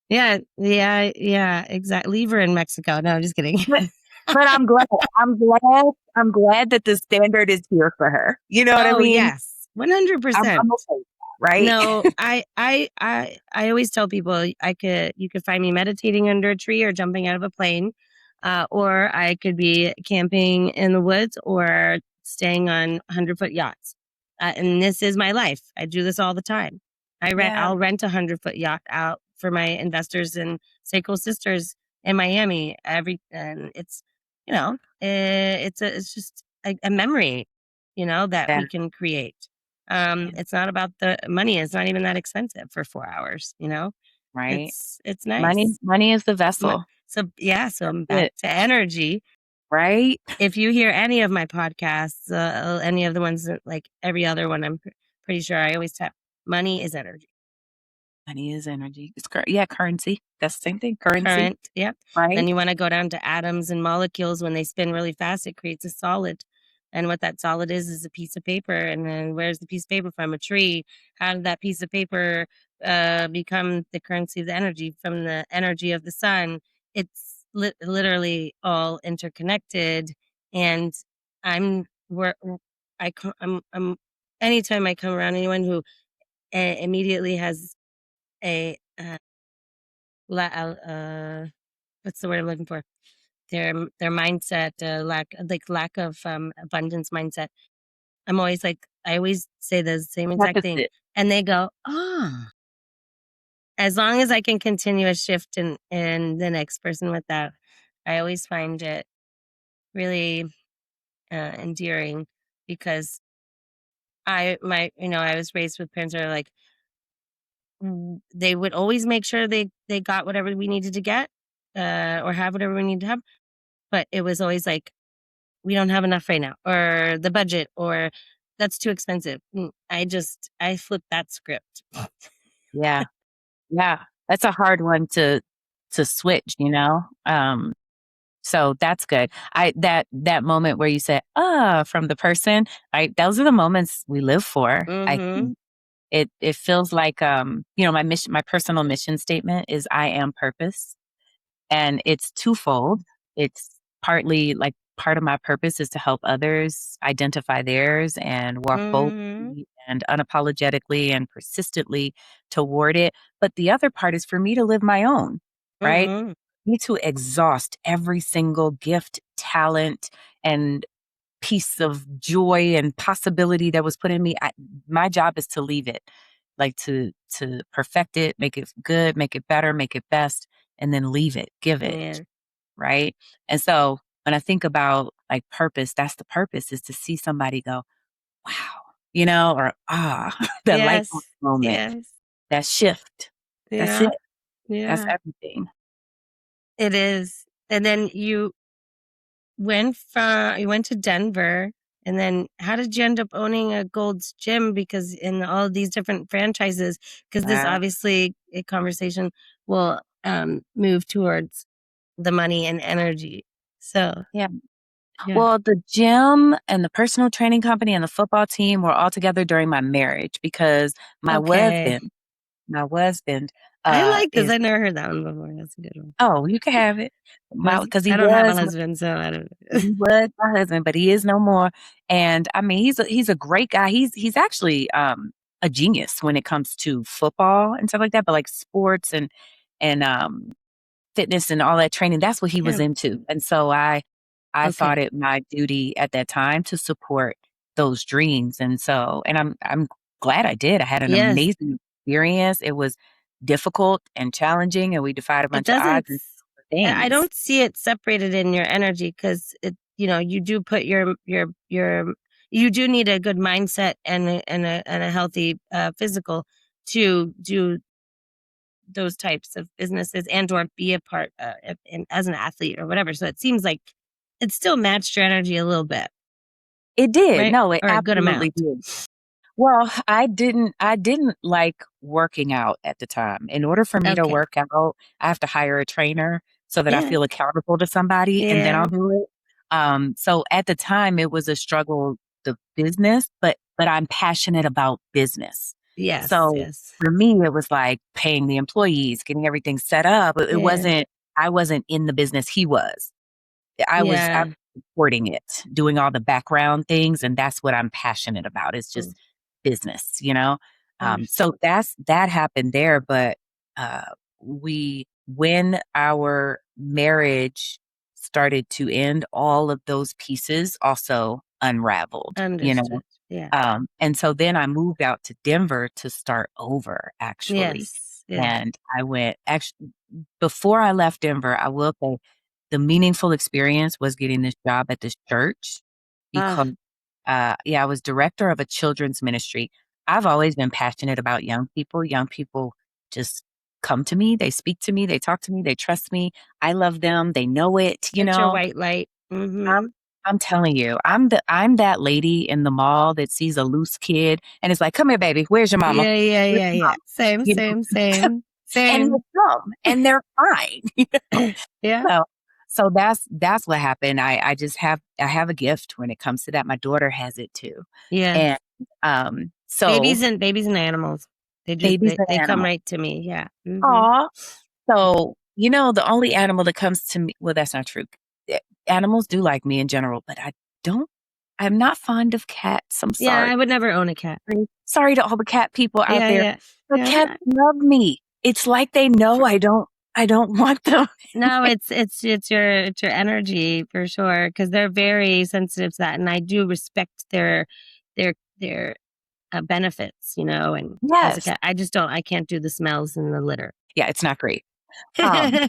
Yeah, yeah, yeah, exactly. Leave her in Mexico. No, I'm just kidding. But, but I'm glad. I'm glad that the standard is here for her. You know what I Oh, mean? yes. I'm 100%. okay with that, right? No, I always tell people you could find me meditating under a tree or jumping out of a plane, or I could be camping in the woods or staying on 100-foot yachts. And this is my life. I do this all the time. Yeah, I'll rent a 100-foot yacht out for my investors in Sacral Sisters in Miami and it's, it's just a memory, that that we can create. yeah, It's not about the money. It's not even that expensive for 4 hours, right. It's nice. Money is the M vessel. So, yeah, so I'm back It to energy. right. If you hear any of my podcasts, any of the ones that like every other one, I'm pretty sure I always tap money is energy. Money is energy. Yeah, currency. That's the same thing. Currency, Current, yep. right? Then you wanna go down to atoms and molecules. When they spin really fast, it creates a solid, and what that solid is a piece of paper, and then where's the piece of paper from? A tree. How did that piece of paper, become the currency of the energy from the energy of the sun? It's literally all interconnected, and I'm where I'm anytime I come around anyone who, immediately has a, la what's the word I'm looking for? Their mindset, lack of abundance mindset. I always say the same exact thing, Deficit. and they go, "Ah," as long as I can continue a shift in the next person with that, I always find it really endearing, because I was raised with parents that are like, they would always make sure they got whatever we needed to get, or have whatever we need to have, but it was always like, we don't have enough right now, or the budget, or that's too expensive. I flipped that script. Yeah. Yeah. That's a hard one to switch, you know? So that's good. That moment where you said, from the person, those are the moments we live for. I Mm-hmm. think it feels like, my personal mission statement is I am purpose. And it's twofold. It's partly like part of my purpose is to help others identify theirs and walk Mm-hmm. boldly and unapologetically and persistently toward it. But the other part is for me to live my own, right? Mm-hmm. Me to exhaust every single gift, talent, and piece of joy and possibility that was put in me. My job is to leave it, like to perfect it, make it good, make it better, make it best, and then leave it, give it, Yeah. right? And so when I think about like purpose, that's the purpose, is to see somebody go, wow, or that light bulb Yes. moment, Yes. that shift. That's it. Yeah. That's Yeah. everything. It is. And then you went to Denver, and then how did you end up owning a Gold's Gym, because in all of these different franchises, because this Wow. obviously a conversation will move towards the money and energy. So, Yeah. yeah. Well, the gym and the personal training company and the football team were all together during my marriage because my Okay. husband, my husband, I like this. is I never heard that one before. That's a good one. oh, you can have it. Because I don't have a husband, so I don't. he was my husband, but he is no more. And I mean, he's a great guy. He's actually a genius when it comes to football and stuff like that. But like sports and fitness and all that training, that's what he was Yeah. into. And so I thought Okay. it my duty at that time to support those dreams. And so, and I'm glad I did. I had an Yes. amazing experience. It was difficult and challenging, and we defied a It bunch of doesn't. odds and I things. don't see it separated in your energy, because you do put you do need a good mindset and a healthy physical to do those types of businesses, and or be a part as an athlete or whatever. So it seems like it still matched your energy a little bit, It did. right? No, it Or a good absolutely amount. did. Well, I didn't like working out at the time. In order for me to Okay. work out, I have to hire a trainer so that I Yeah. feel accountable to somebody, and then Yeah. I'll do it. So at the time it was a struggle, the business, but I'm passionate about business. Yes. So Yes. for me, it was like paying the employees, getting everything set up. It Yeah. wasn't I wasn't in the business, he was. I was Yeah. supporting it, doing all the background things, and that's what I'm passionate about. It's Mm, just business. understood. So that happened there, but uh, we when our marriage started to end, all of those pieces also unraveled. Understood. Yeah. And so then I moved out to Denver to start over, actually. Yes. Yeah. And I went actually before I left Denver, I will say the meaningful experience was getting this job at this church because, Ah, yeah, I was director of a children's ministry. I've always been passionate about young people. Young people just come to me, they speak to me, they talk to me, they trust me. I love them, they know it, you it's your know. white light. I'm Mm-hmm. I'm telling you, I'm that lady in the mall that sees a loose kid and is like, "Come here, baby. Where's your mama? Yeah, yeah, Where's yeah, your yeah. mama?" Same, You know? same, same, And same. they come, and they're fine, you know? Yeah, So that's what happened. I have a gift when it comes to that. My daughter has it too. And, yes. so Babies and animals. babies They and come animals. right to me. Yeah. Mm-hmm. Aw. So, the only animal that comes to me, well, that's not true. Animals do like me in general, but don't I'm not fond of cats. I'm Yeah, sorry. I would never own a cat. Sorry to all the cat people out Yeah, there, yeah, but cats yeah. love me. It's like they know For, I don't want them. no, it's your energy for sure, because they're very sensitive to that, and I do respect their benefits, and as a Yes. cat, I can't do the smells and the litter. Yeah, it's not great. Um,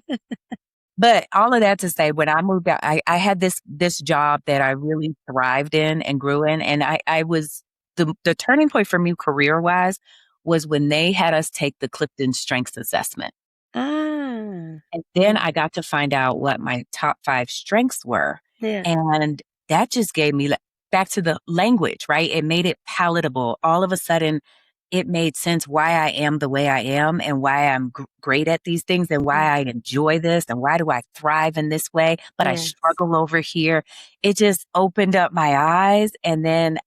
but all of that to say, when I moved out, I had this job that I really thrived in and grew in, and I was the turning point for me career-wise was when they had us take the CliftonStrengths assessment. Ah, And then yeah, I got to find out what my top 5 strengths were, yeah, and that just gave me back to the language, right? It made it palatable. All of a sudden, it made sense why I am the way I am and why I'm great at these things and why mm, I enjoy this and why do I thrive in this way, but I yes, struggle over here. It just opened up my eyes, and then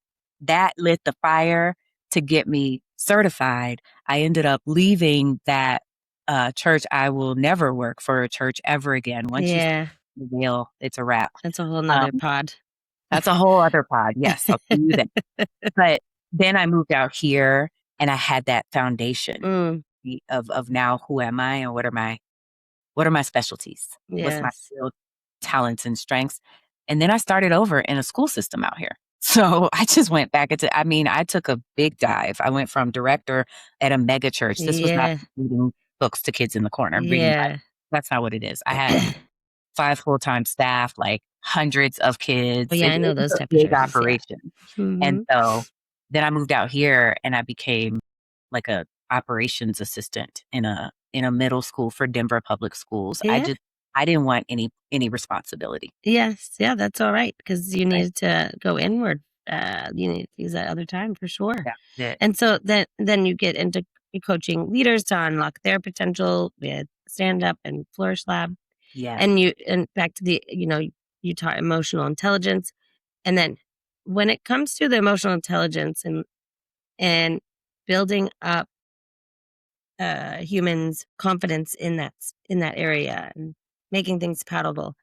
that lit the fire to get me certified. I ended up leaving that church. I will never work for a church ever again. Once you see yeah. the veil, it's a wrap. That's a whole nother Um, pod. that's a whole other pod. Yes, I'll see you there. But then I moved out here and I had that foundation Mm, of now who am I and what are my specialties? What's my yes, field talents and strengths? And then I started over in a school system out here. So I just went back into, I mean, I took a big dive. I went from director at a mega church. This was not yeah, reading books to kids in the corner, reading Bible. yeah. That's not what it is. I had 5 full-time staff, like hundreds of Oh kids. yeah, It I know it was those a type of big churches. Yeah. operation. And Hmm. so then I moved out here and I became like a operations assistant in a middle school for Denver Public Schools. Yeah. I didn't want any responsibility, Yes. Yeah. That's all right because you right? needed to go inward. You need to use that other time for sure. That was it. And so then you get into coaching leaders to unlock their potential with Stand Up and Flourish Lab, Yes. and back to the you taught emotional intelligence, and then when it comes to the emotional intelligence and building up humans' confidence in that area and making things palatable.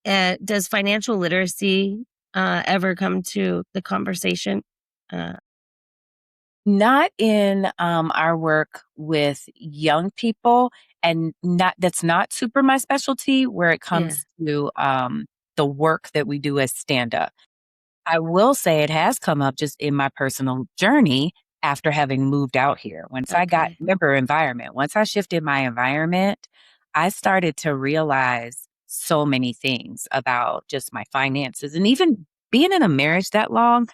Does financial literacy ever come to the conversation? Uh, Not in, our work with young people, and not that's not super my specialty where it yeah. comes to, the work that we do as stand-up. I will say it has come up just in my personal journey after having moved out here. Once I got Okay. remember environment, once I shifted my environment, I started to realize so many things about just my finances, and even being in a marriage that long,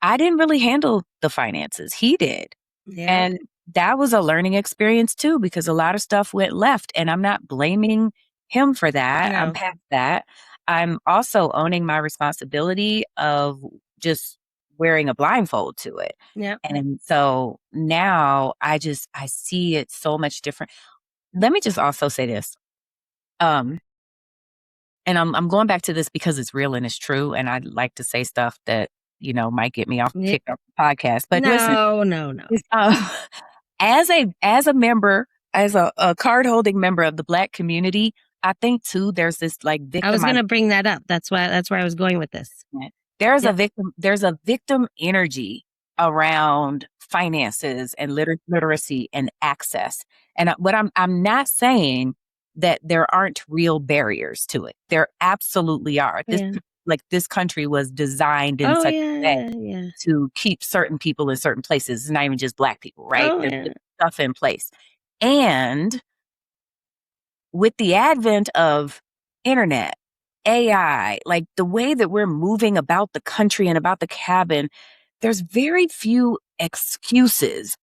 I didn't really handle the finances, he did. Yeah. And that was a learning experience too, because a lot of stuff went left, and I'm not blaming him for that. I'm No. past that. I'm also owning my responsibility of just wearing a blindfold to it. Yeah. And so now I see it so much different. Let me just also say this. Um, and I'm going back to this because it's real and it's true. And I like to say stuff that, might get me off Yeah. kicked off the podcast. But listen, No. No. No. it's, as a member, as a card holding member of the Black community, I think too there's this like I was victimization. gonna bring that up. That's where I was going with this. Yep. There's a victim energy around finances and literacy and access. And what I'm not saying that there aren't real barriers to it. There absolutely are. Yeah. This country was designed in Oh such a way yeah. Yeah. to keep certain people in certain places. It's not even just Black people, right? Oh There's yeah. just stuff in place. And with the advent of internet, AI, like the way that we're moving about the country and about the cabin, there's very few excuses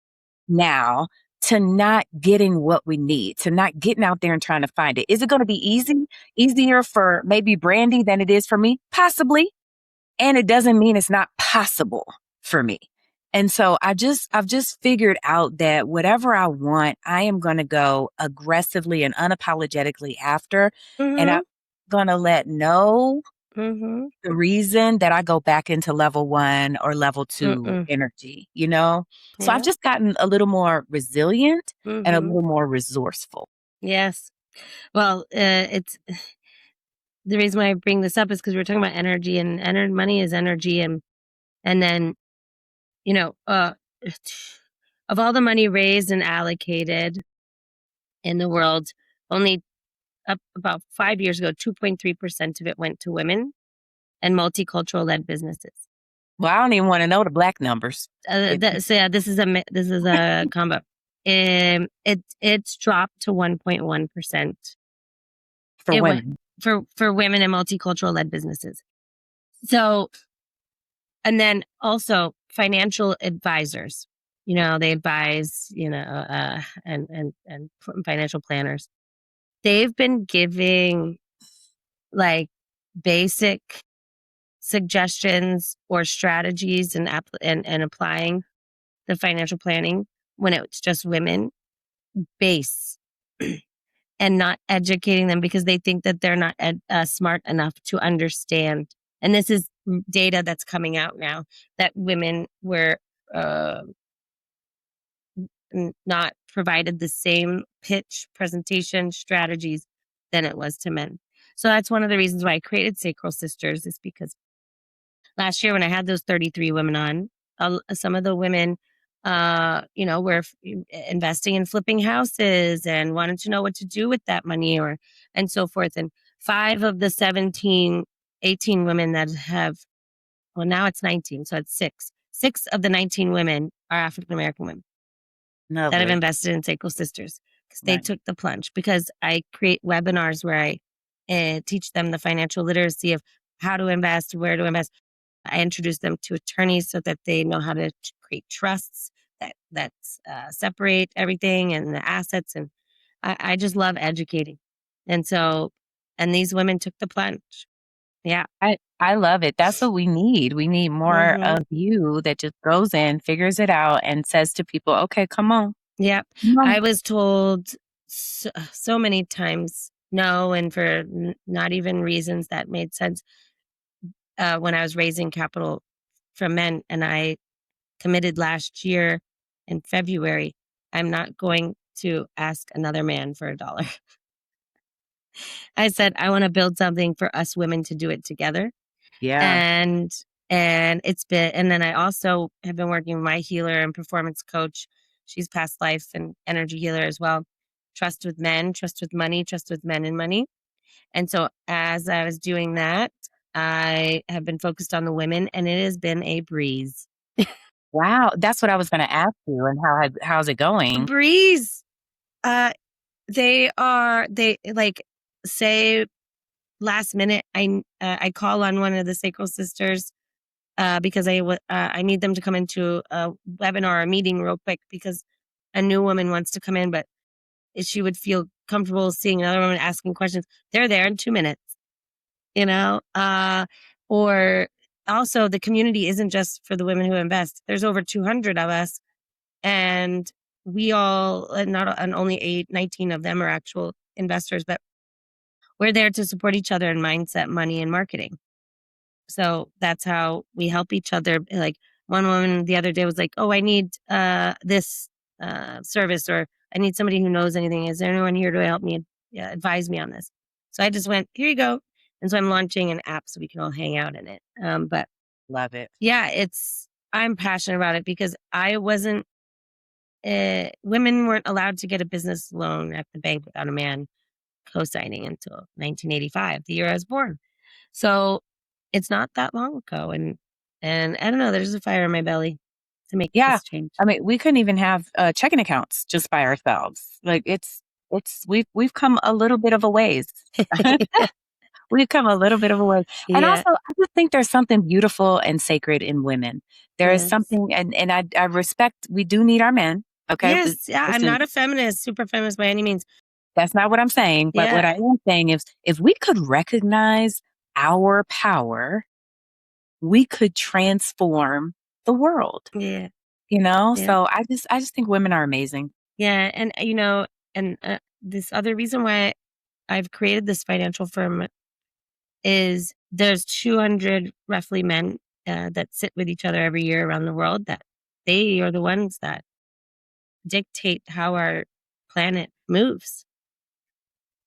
now to not getting what we need, to not getting out there and trying to find it. Is it going to be easier for maybe Brandy than it is for me? Possibly. And it doesn't mean it's not possible for me. And so I've just figured out that whatever I want, I am going to go aggressively and unapologetically after. And I'm Mm-hmm. going to let no Mm-hmm. the reason that I go back into level 1 or level 2 Mm-mm. energy, you know? So I've Yeah. just gotten a little more resilient and a Mm-hmm. little more resourceful. Yes. Well, it's the reason why I bring this up is because we were talking about energy and money is energy, and then you know, uh, of all the money raised and allocated in the world, only up about 5 years ago, 2.3% of it went to women and multicultural led businesses. Well, I don't even want to know the black numbers. It, So yeah, this is a combo. It's dropped to 1.1%. for It went women. for women in multicultural led businesses. So, and then also financial advisors. They advise, and financial planners. They've been giving like basic suggestions or strategies and applying the financial planning when it's just women base and not educating them because they think that they're not smart enough to understand. And this is data that's coming out now that women were uh, not provided the same pitch presentation strategies than it was to men. So that's one of the reasons why I created Sacral Sisters, is because last year when I had those 33 women on, some of the women, were investing in flipping houses and wanted to know what to do with that money and so forth. And 5 of the 18 women that have, well, now it's 19, so it's six of the 19 women are African American women that have Lovely. invested in Sacral Sisters because they Right. took the plunge. Because I create webinars where I teach them the financial literacy of how to invest, where to invest. I introduce them to attorneys so that they know how to create trusts that separate everything and the assets. And I just love educating. And so, and these women took the plunge. Yeah. I love it. That's what we need. We need more Hmm. of you that just goes in, figures it out, and says to people, okay, come on. Yep. Come on. I was told so many times no, and for not even reasons that made sense when I was raising capital from men. And I committed last year in February, I'm not going to ask another man for $1. I said, I want to build something for us women to do it together. Yeah. And and then I also have been working with my healer and performance coach. She's past life and energy healer as well. Trust with men, trust with money, trust with men and money. And so as I was doing that, I have been focused on the women, and it has been a breeze. Wow. That's what I was going to ask you. And how's it A going? breeze. Uh, they like say last minute. I call on one of the Sacral Sisters because I need them to come into a webinar or a meeting real quick because a new woman wants to come in, but if she would feel comfortable seeing another woman asking questions. They're there in 2 minutes, you know. Or also the community isn't just for the women who invest. There's over 200 of us, and we all not and only 19 of them are actual investors, but we're there to support each other in mindset, money, and marketing. So that's how we help each other. Like one woman the other day was like, "Oh, I need this service, or I need somebody who knows anything. Is there anyone here to help me advise me on this?" So I just went, "Here you go." And so I'm launching an app so we can all hang out in it. But Love it. yeah, I'm passionate about it because I wasn't. Women weren't allowed to get a business loan at the bank without a man co-signing until 1985, the year I was born. So it's not that long ago, and I don't know, there's a fire in my belly to make Yeah. this change. I mean, we couldn't even have checking accounts just by ourselves. Like we've come a little bit of a ways. We've come a little bit of a way. And Yeah. also, I just think there's something beautiful and sacred in women. There is Yes. something, and I respect, we do need our men. Okay. Yes. Yeah. I'm Listen, not a feminist, super feminist by any means. that's not what I'm saying. But what Yeah. I am saying is if we could recognize our power, we could transform the world, Yeah. Yeah. So I just think women are amazing. Yeah. And, this other reason why I've created this financial firm is there's 200 roughly men that sit with each other every year around the world that they are the ones that dictate how our planet moves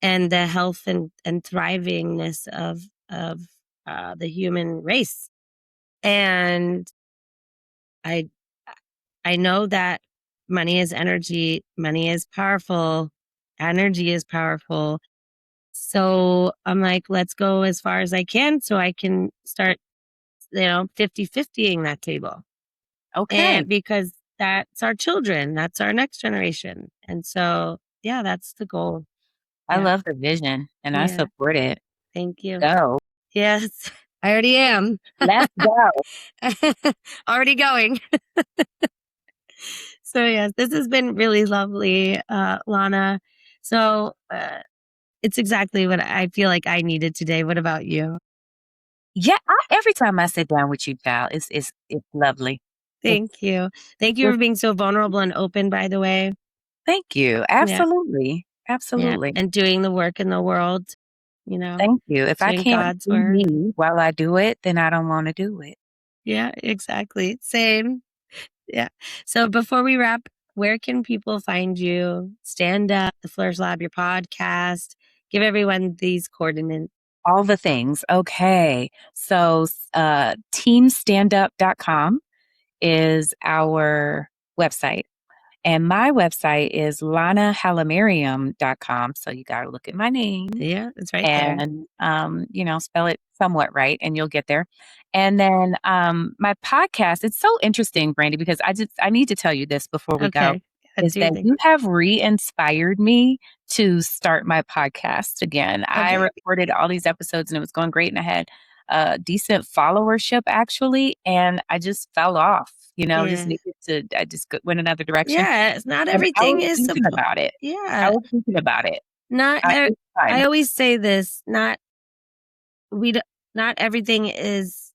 and the health and thrivingness of the human race. And I I know that money is energy, money is powerful, energy is powerful. So I'm like, let's go as far as I can so I can start 50-50ing that table. Okay. And because that's our children, that's our next generation. And so, yeah, that's the goal. I Yeah. love the vision and I Yeah. support it. Thank you. Go. Yes, I already am. Let's go. Already going. So, yes, this has been really lovely, Lana. So, it's exactly what I feel like I needed today. What about you? Yeah, every time I sit down with you, child, it's lovely. It's Thank you. Thank you it's for being so vulnerable and open, by the way. thank you. Yeah. Absolutely. Yeah. Absolutely. And doing the work in the world, you know, Thank you. If I doing can't God's be work. me while I do it, then I don't wanna do it. Yeah, exactly. Same. Yeah. So before we wrap, where can people find you? Stand Up, the Flourish Lab, your podcast. Give everyone these coordinates. All the things. Okay. So, teamstandup.com is our website. And my website is lanahailemariam.com. So you got to look at my name Yeah, it's right there. and, spell it somewhat right and you'll get there. And then my podcast, it's so interesting, Brandy, because I need to tell you this before we go, Okay. Yeah, is do your that thing. you have re-inspired me to start my podcast again. I Okay. recorded all these episodes and it was going great. And I had a decent followership actually. And I just fell off, just Yeah. needed to, went another direction. Yeah. It's not And I everything was is thinking supposed. about it. I Yeah. was thinking about it. Not. It's time. I always say this. We. Not everything is.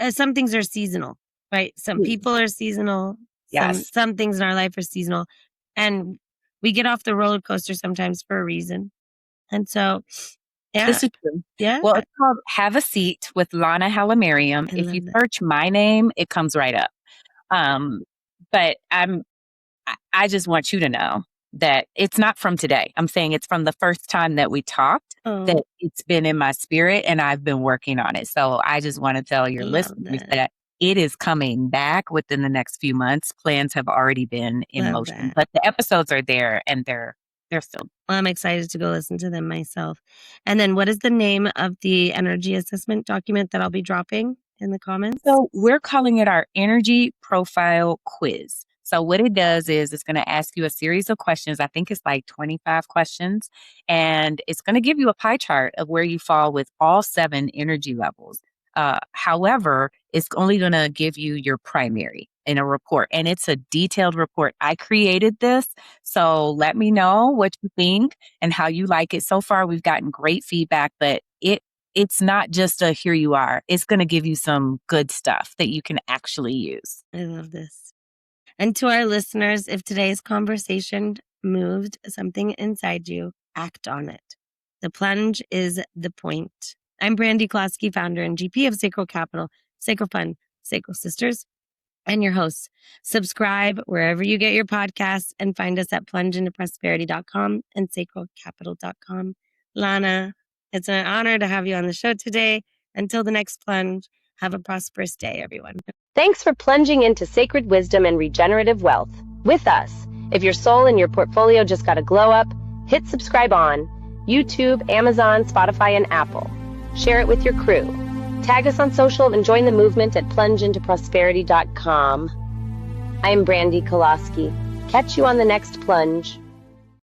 Some things are seasonal, right? Some Please. people are seasonal. Yes. Some things in our life are seasonal, and we get off the roller coaster sometimes for a reason. And so, yeah, This is true. yeah, Well, it's called Have a Seat with Lana Hailemariam. I If you love that. search my name, it comes right up. Um, but I just want you to know that it's not from today. I'm saying it's from the first time that we talked, Oh, that it's been in my spirit and I've been working on it. So I just want to tell your love listeners that. that it is coming back within the next few months. Plans have already been in Love motion, that. but the episodes are there and they're still. Well, I'm excited to go listen to them myself. And then, what is the name of the energy assessment document that I'll be dropping in the comments? So we're calling it our energy profile quiz. So what it does is it's going to ask you a series of questions. I think it's like 25 questions. And it's going to give you a pie chart of where you fall with all 7 energy levels. However, it's only going to give you your primary in a report. And it's a detailed report. I created this. So let me know what you think and how you like it. So far, we've gotten great feedback, but it's not just a here you are. It's going to give you some good stuff that you can actually use. I love this. And to our listeners, if today's conversation moved something inside you, act on it. The plunge is the point. I'm Brandy Klosky, founder and GP of Sacral Capital, Sacral Fund, Sacral Sisters, and your host. Subscribe wherever you get your podcasts and find us at plungeintoprosperity.com and sacralcapital.com. Lana, it's an honor to have you on the show today. Until the next plunge, have a prosperous day, everyone. Thanks for plunging into sacred wisdom and regenerative wealth with us. If your soul and your portfolio just got a glow up, hit subscribe on YouTube, Amazon, Spotify, and Apple. Share it with your crew. Tag us on social and join the movement at plungeintoprosperity.com. I'm Brandy Koloski. Catch you on the next plunge.